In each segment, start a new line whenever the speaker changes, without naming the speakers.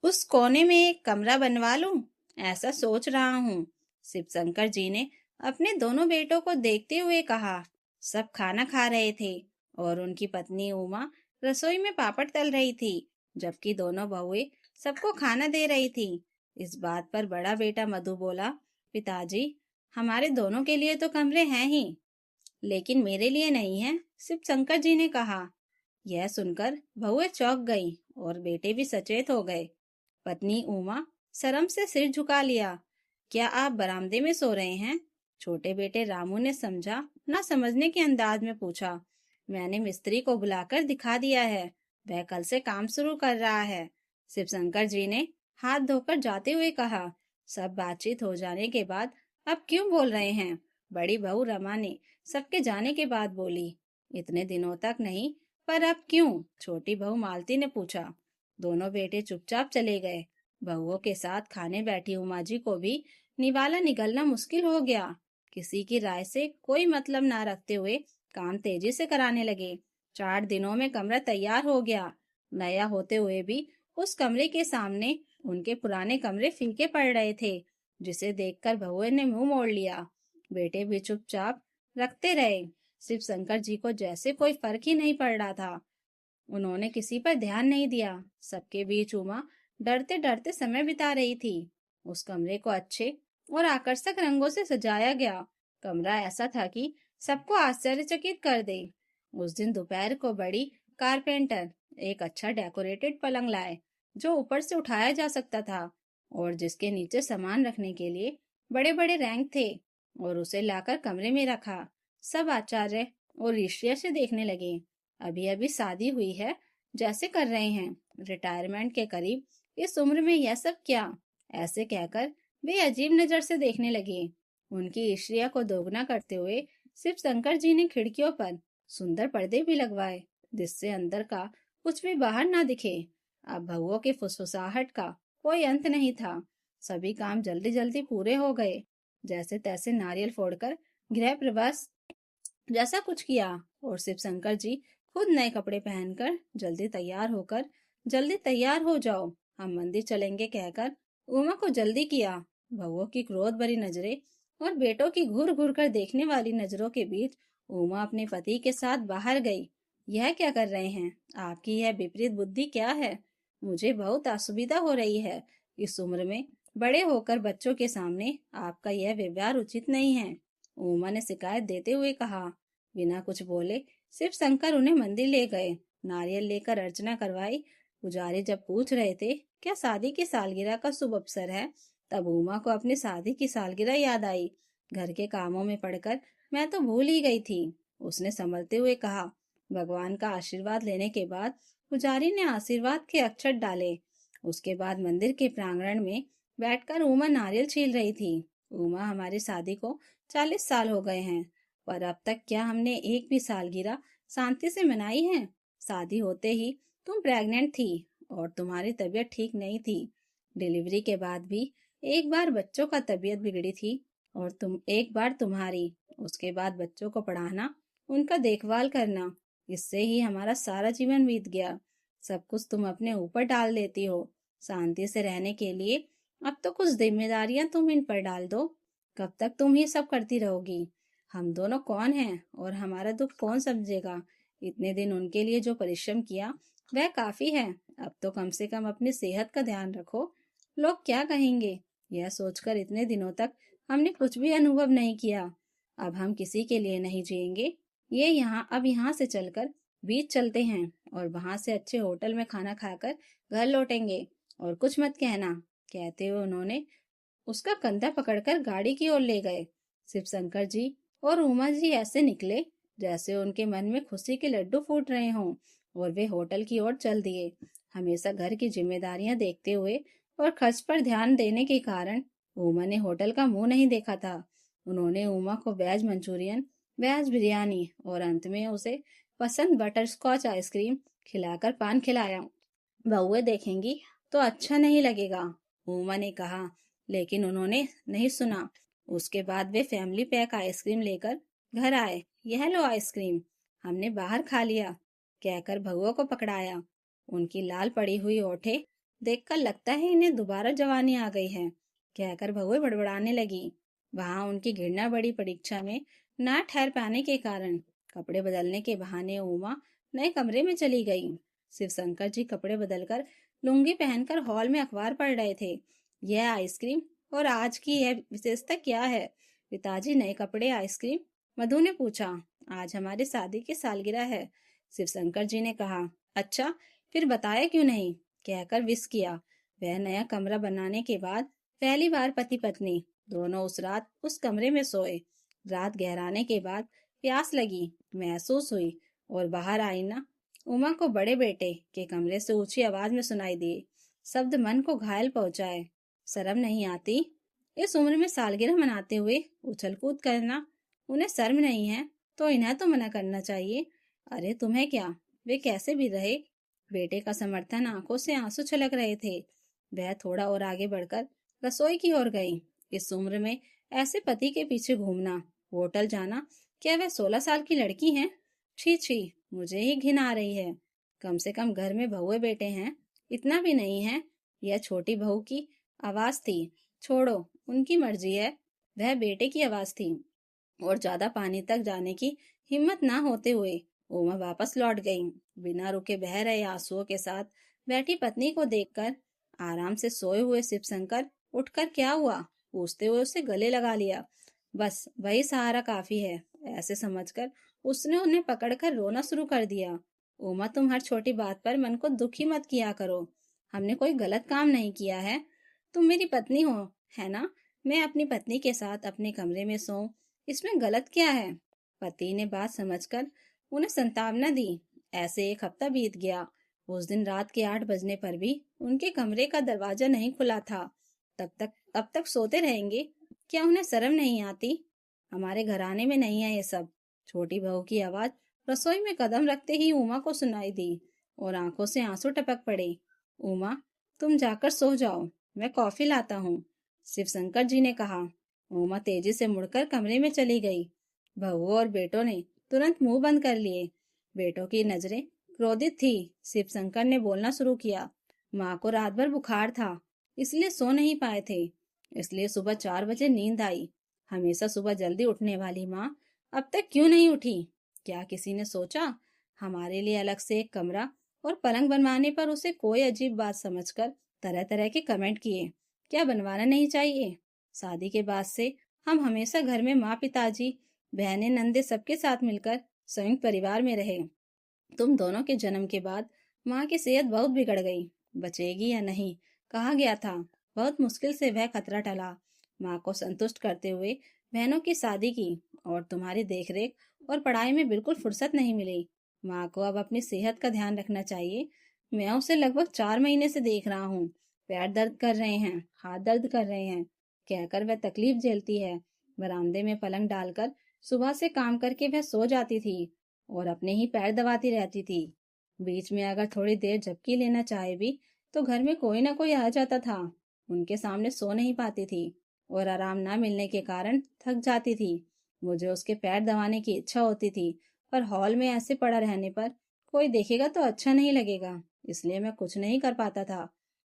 उस कोने में एक कमरा बनवा लूं, ऐसा सोच रहा हूँ। शिव शंकर जी ने अपने दोनों बेटों को देखते हुए कहा। सब खाना खा रहे थे और उनकी पत्नी उमा रसोई में पापड़ तल रही थी, जबकि दोनों बहुएं सबको खाना दे रही थी। इस बात पर बड़ा बेटा मधु बोला, पिताजी, हमारे दोनों के लिए तो कमरे हैं ही, लेकिन मेरे लिए नहीं है, शिव शंकर जी ने कहा। यह सुनकर बहुएं चौंक गईं और बेटे भी सचेत हो गए। पत्नी उमा शर्म से सिर झुका लिया। क्या आप बरामदे में सो रहे हैं? छोटे बेटे रामू ने समझा ना समझने के अंदाज में पूछा। मैंने मिस्त्री को बुलाकर दिखा दिया है, वह कल से काम शुरू कर रहा है। शिवशंकर जी ने हाथ धोकर जाते हुए कहा। सब बातचीत हो जाने के बाद अब क्यों बोल रहे हैं? बड़ी बहू रमा ने सबके जाने के बाद बोली। इतने दिनों तक नहीं, पर अब क्यों? छोटी बहू मालती ने पूछा। दोनों बेटे चुपचाप चले गए। बहुओं के साथ खाने बैठी उमा जी को भी निवाला निगलना मुश्किल हो गया। किसी की राय से कोई मतलब ना रखते हुए काम तेजी से कराने लगे। 4 दिनों में कमरा तैयार हो गया। नया होते हुए भी उस कमरे के सामने उनके पुराने कमरे फीके पड़ रहे थे, जिसे देखकर बहुओं ने मुंह मोड़ लिया। बेटे भी चुपचाप रखते रहे। शिव शंकर जी को जैसे कोई फर्क ही नहीं पड़ रहा था। उन्होंने किसी पर ध्यान नहीं दिया। सबके बीच उमा डरते डरते समय बिता रही थी। उस कमरे को अच्छे और आकर्षक रंगों से सजाया गया। कमरा ऐसा था कि सबको आश्चर्यचकित कर दे। उस दिन दोपहर को बड़ी कारपेंटर एक अच्छा डेकोरेटेड पलंग लाए, जो ऊपर से उठाया जा सकता था और जिसके नीचे सामान रखने के लिए बड़े बड़े रैंक थे, और उसे लाकर कमरे में रखा। सब आचार्य और ईर्ष्या से देखने लगे। अभी अभी शादी हुई है, जैसे कर रहे हैं, रिटायरमेंट के करीब, इस उम्र में यह सब क्या? ऐसे कहकर वे अजीब नजर से देखने लगे। उनकी ईर्ष्या को दोगुना करते हुए शिव शंकर जी ने खिड़कियों पर सुंदर पर्दे भी लगवाए, जिससे अंदर का कुछ भी बाहर ना दिखे। अब बहुओं की फुसफुसाहट का कोई अंत नहीं था। सभी काम जल्दी जल्दी पूरे हो गए। जैसे तैसे नारियल फोड़कर गृह प्रवेश जैसा कुछ किया, और शिव शंकर जी खुद नए कपड़े पहनकर जल्दी तैयार हो जाओ, हम मंदिर चलेंगे कहकर उमा को जल्दी किया। बहुओं की क्रोध भरी नजरें और बेटों की घूर घूर कर देखने वाली नजरों के बीच उमा अपने पति के साथ बाहर गई। यह क्या कर रहे हैं? आपकी यह विपरीत बुद्धि क्या है? मुझे बहुत असुविधा हो रही है। इस उम्र में बड़े होकर बच्चों के सामने आपका यह व्यवहार उचित नहीं है, उमा ने शिकायत देते हुए कहा। बिना कुछ बोले शिव शंकर उन्हें मंदिर ले गए। नारियल लेकर अर्चना करवाई। पुजारी जब पूछ रहे थे क्या शादी की सालगिरह का शुभ अवसर है, तब उमा को अपनी शादी की सालगिरह याद आई। घर के कामों में पड़कर मैं तो भूल ही गई थी, उसने संभलते हुए कहा। भगवान का आशीर्वाद लेने के बाद पुजारी ने आशीर्वाद के अक्षत डाले। उसके बाद मंदिर के प्रांगण में बैठकर उमा नारियल छील रही थी। उमा, हमारी शादी को 40 साल हो गए हैं, पर अब तक क्या हमने एक भी सालगिरह शांति से मनाई है? शादी होते ही तुम प्रेग्नेंट थी और तुम्हारी तबीयत ठीक नहीं थी। डिलीवरी के बाद भी एक बार बच्चों का तबीयत बिगड़ी थी, और तुम एक बार तुम्हारी। उसके बाद बच्चों को पढ़ाना, उनका देखभाल करना, इससे ही हमारा सारा जीवन बीत गया। सब कुछ तुम अपने ऊपर डाल देती हो। शांति से रहने के लिए अब तो कुछ जिम्मेदारियां तुम इन पर डाल दो। कब तक तुम ही सब करती रहोगी? हम दोनों कौन हैं और हमारा दुख कौन समझेगा? इतने दिन उनके लिए जो परिश्रम किया वह काफी है। अब तो कम से कम अपनी सेहत का ध्यान रखो। लोग क्या कहेंगे, यह सोचकर इतने दिनों तक हमने कुछ भी अनुभव नहीं किया। अब हम किसी के लिए नहीं जिएंगे। अब यहाँ से चलकर बीच चलते हैं और वहां से अच्छे होटल में खाना खाकर घर लौटेंगे, और कुछ मत कहना। कहते हुए उन्होंने उसका कंधा पकड़कर गाड़ी की ओर ले गए। शिव शंकर जी और उमा जी ऐसे निकले जैसे उनके मन में खुशी के लड्डू फूट रहे हों, और वे होटल की ओर चल दिए। हमेशा घर की जिम्मेदारियां देखते हुए और खर्च पर ध्यान देने के कारण उमा ने होटल का मुंह नहीं देखा था। उन्होंने उमा को वेज मंचूरियन, वेज बिरयानी और अंत में उसे पसंद बटर स्कॉच आइसक्रीम खिलाकर पान खिलाया। बहुएं देखेंगी तो अच्छा नहीं लगेगा, उमा ने कहा, लेकिन उन्होंने नहीं सुना। उसके बाद वे फैमिली पैक आइसक्रीम लेकर घर आए। यह लो आइसक्रीम, हमने बाहर खा लिया, कहकर भगुआ को पकड़ाया। उनकी लाल पड़ी हुई ओठे देखकर लगता है इन्हें दोबारा जवानी आ गई है, कहकर बहुएं बड़बड़ाने लगी। वहां उनकी घृणा बड़ी परीक्षा में ना ठहर पाने के कारण कपड़े बदलने के बहाने उमा नए कमरे में चली गई। शिवशंकर जी कपड़े बदलकर लुंगी पहनकर हॉल में अखबार पढ़ रहे थे। यह आइसक्रीम और आज की यह विशेषता क्या है? पिताजी, नए कपड़े, आइसक्रीम? मधु ने पूछा। आज हमारी शादी की सालगिरह है, शिवशंकर जी ने कहा। अच्छा, फिर बताया क्यों नहीं? कहकर विश किया। वह नया कमरा बनाने के बाद पहली बार पति पत्नी दोनों उस रात उस कमरे में सोए। रात गहराने के बाद प्यास लगी महसूस हुई और बाहर आई ना उमा को बड़े बेटे के कमरे से ऊंची आवाज में सुनाई दिए। शब्द मन को घायल पहुंचाए। शर्म नहीं आती? इस उम्र में सालगिरह मनाते हुए उछल कूद करना उन्हें शर्म नहीं है तो इन्हें तो मना करना चाहिए। अरे तुम्हें क्या, वे कैसे भी रहे। बेटे का समर्थन आंखों से आंसू छलक रहे थे। वह थोड़ा और आगे बढ़कर रसोई की ओर गई। इस उम्र में ऐसे पति के पीछे घूमना, होटल जाना, क्या वह 16 साल की लड़की है? छी छी, मुझे ही घिन आ रही है। कम से कम घर में बहुए बेटे हैं, इतना भी नहीं है। यह छोटी बहू की आवाज थी। छोड़ो, उनकी मर्जी है। वह बेटे की आवाज थी। और ज्यादा पानी तक जाने की हिम्मत ना होते हुए उमा वापस लौट गई। बिना रुके बह रहे आंसुओं के साथ बैठी पत्नी को देखकर आराम से सोए हुए शिवशंकर उठकर क्या हुआ पूछते हुए उसे गले लगा लिया। बस वही सहारा काफी है, ऐसे समझकर उसने उन्हें पकड़कर रोना शुरू कर दिया। उमा, तुम हर छोटी बात पर मन को दुखी मत किया करो। हमने कोई गलत काम नहीं किया है। तुम मेरी पत्नी हो, है ना? मैं अपनी पत्नी के साथ अपने कमरे में सोऊं, इसमें गलत क्या है? पति ने बात समझकर उन्हें संतावना दी। ऐसे एक हफ्ता बीत गया। उस दिन रात के 8 बजने पर भी उनके कमरे का दरवाजा नहीं खुला था। अब तक सोते रहेंगे? क्या उन्हें शर्म नहीं आती? हमारे घराने में नहीं है ये सब। छोटी बहू की आवाज रसोई में कदम रखते ही उमा को सुनाई दी और आंखों से आंसू टपक पड़े। उमा, तुम जाकर सो जाओ, मैं कॉफी लाता हूँ, शिवशंकर जी ने कहा। उमा तेजी से मुड़कर कमरे में चली गई। बहू और बेटों ने तुरंत मुंह बंद कर लिए। बेटों की नजरें क्रोधित थी। शिवशंकर ने बोलना शुरू किया। माँ को रात भर बुखार था, इसलिए सो नहीं पाए थे, इसलिए सुबह 4 बजे नींद आई। हमेशा सुबह जल्दी उठने वाली माँ अब तक क्यों नहीं उठी? क्या किसी ने सोचा हमारे लिए अलग से एक कमरा और पलंग बनवाने पर उसे कोई अजीब बात समझकर तरह तरह के कमेंट किए। क्या बनवाना नहीं चाहिए? शादी के बाद से हम हमेशा घर में माँ, पिताजी, बहनें, नंदे सबके साथ मिलकर संयुक्त परिवार में रहे। तुम दोनों के जन्म के बाद माँ की सेहत बहुत बिगड़ गई। बचेगी या नहीं कहा गया था। बहुत मुश्किल से वह खतरा टला। माँ को संतुष्ट करते हुए बहनों की शादी की और तुम्हारी देखरेख और पढ़ाई में बिल्कुल फुर्सत नहीं मिली। माँ को अब अपनी सेहत का ध्यान रखना चाहिए। मैं उसे लगभग 4 महीने से देख रहा हूँ। पैर दर्द कर रहे हैं, हाथ दर्द कर रहे हैं, कहकर वह तकलीफ झेलती है। बरामदे में पलंग डालकर सुबह से काम करके वह सो जाती थी और अपने ही पैर दबाती रहती थी। बीच में अगर थोड़ी देर झपकी लेना चाहे भी तो घर में कोई ना कोई आ जाता था। उनके सामने सो नहीं पाती थी और आराम ना मिलने के कारण थक जाती थी। मुझे उसके पैर दबाने की इच्छा होती थी, पर हॉल में ऐसे पड़ा रहने पर कोई देखेगा तो अच्छा नहीं लगेगा, इसलिए मैं कुछ नहीं कर पाता था।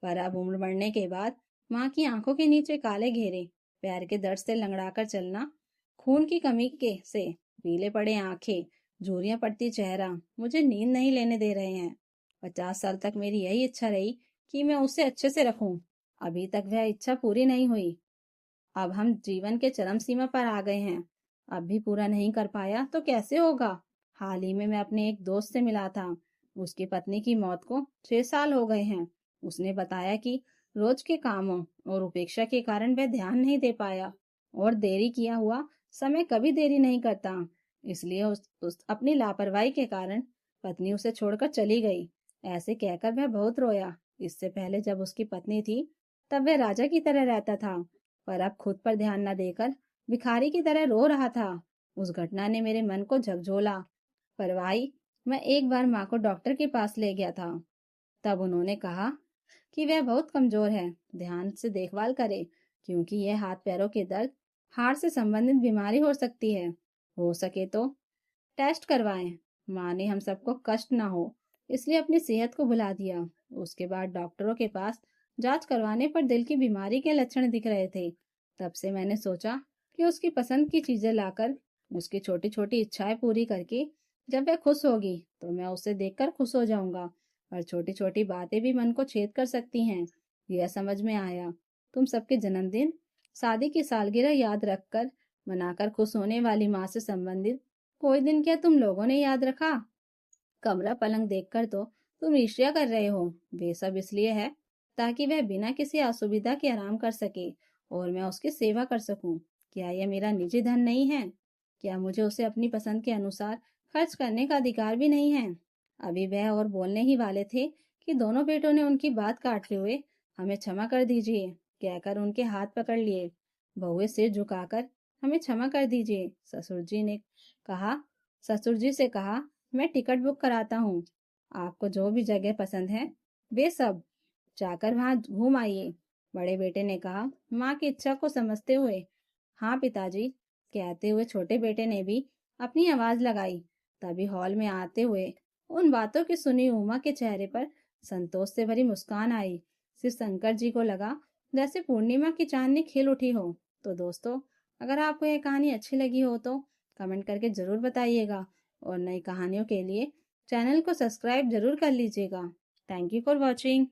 पर अब उम्र बढ़ने के बाद माँ की आंखों के नीचे काले घेरे, पैर के दर्द से लंगड़ाकर चलना, खून की कमी के से पीले पड़े आंखें, झुर्रियां पड़ती चेहरा मुझे नींद नहीं लेने दे रहे हैं। 50 साल तक मेरी यही इच्छा रही कि मैं उसे अच्छे से रखूं। अभी तक वह इच्छा पूरी नहीं हुई। अब हम जीवन के चरम सीमा पर आ गए हैं। अब भी पूरा नहीं कर पाया तो कैसे होगा? हाल ही में मैं अपने एक दोस्त से मिला था। उसकी पत्नी की मौत को 6 साल हो गए हैं। उसने बताया कि रोज के कामों और उपेक्षा के कारण वह ध्यान नहीं दे पाया और देरी किया हुआ समय कभी देरी नहीं करता। इसलिए उस अपनी लापरवाही के कारण पत्नी उसे छोड़कर चली गई। ऐसे कहकर वह बहुत रोया। इससे पहले जब उसकी पत्नी थी तब वह राजा की तरह रहता था, पर अब खुद पर ध्यान न देकर भिखारी की तरह रो रहा था। उस घटना ने मेरे मन को झकझोला। पर भाई, मैं एक बार माँ को डॉक्टर के पास ले गया था। तब उन्होंने कहा कि वह बहुत कमजोर है, ध्यान से देखभाल करे, क्योंकि यह हाथ पैरों के दर्द हार्ट से संबंधित बीमारी हो सकती है। हो सके तो टेस्ट करवाएं। माँ ने हम सबको कष्ट ना हो इसलिए अपनी सेहत को भुला दिया। उसके बाद डॉक्टरों के पास जांच करवाने पर दिल की बीमारी के लक्षण दिख रहे थे। तब से मैंने सोचा कि उसकी पसंद की चीजें लाकर, उसकी छोटी छोटी इच्छाएं पूरी करके जब वह खुश होगी तो मैं उसे देखकर खुश हो जाऊंगा। और छोटी छोटी बातें भी मन को छेद कर सकती हैं। यह समझ में आया। तुम सबके जन्मदिन, शादी की सालगिरह याद रखकर मनाकर खुश होने वाली माँ से संबंधित कोई दिन क्या तुम लोगों ने याद रखा? कमरा पलंग देखकर तो तुम ईर्ष्या कर रहे हो। वे सब इसलिए है ताकि वह बिना किसी असुविधा के आराम कर सके और मैं उसकी सेवा कर सकूं। क्या यह मेरा निजी धन नहीं है? क्या मुझे उसे अपनी पसंद के अनुसार खर्च करने का अधिकार भी नहीं है? अभी वह और बोलने ही वाले थे कि दोनों बेटों ने उनकी बात काटते हुए हमें क्षमा कर दीजिए कहकर उनके हाथ पकड़ लिए। बहुए सिर झुकाकर हमें क्षमा कर दीजिए, कहा ससुर जी से कहा, मैं टिकट बुक कराता हूँ। आपको जो भी जगह पसंद है वे सब जाकर वहां घूम आइए। बड़े बेटे ने कहा, माँ की इच्छा को समझते हुए। हाँ पिताजी, कहते हुए छोटे बेटे ने भी अपनी आवाज लगाई। तभी हॉल में आते हुए उन बातों की सुनी उमा के चेहरे पर संतोष से भरी मुस्कान आई। सिर्फ शंकर जी को लगा जैसे पूर्णिमा की चांदनी खिल उठी हो। तो दोस्तों, अगर आपको यह कहानी अच्छी लगी हो तो कमेंट करके जरूर बताइएगा और नई कहानियों के लिए चैनल को सब्सक्राइब जरूर कर लीजिएगा। Thank you for watching.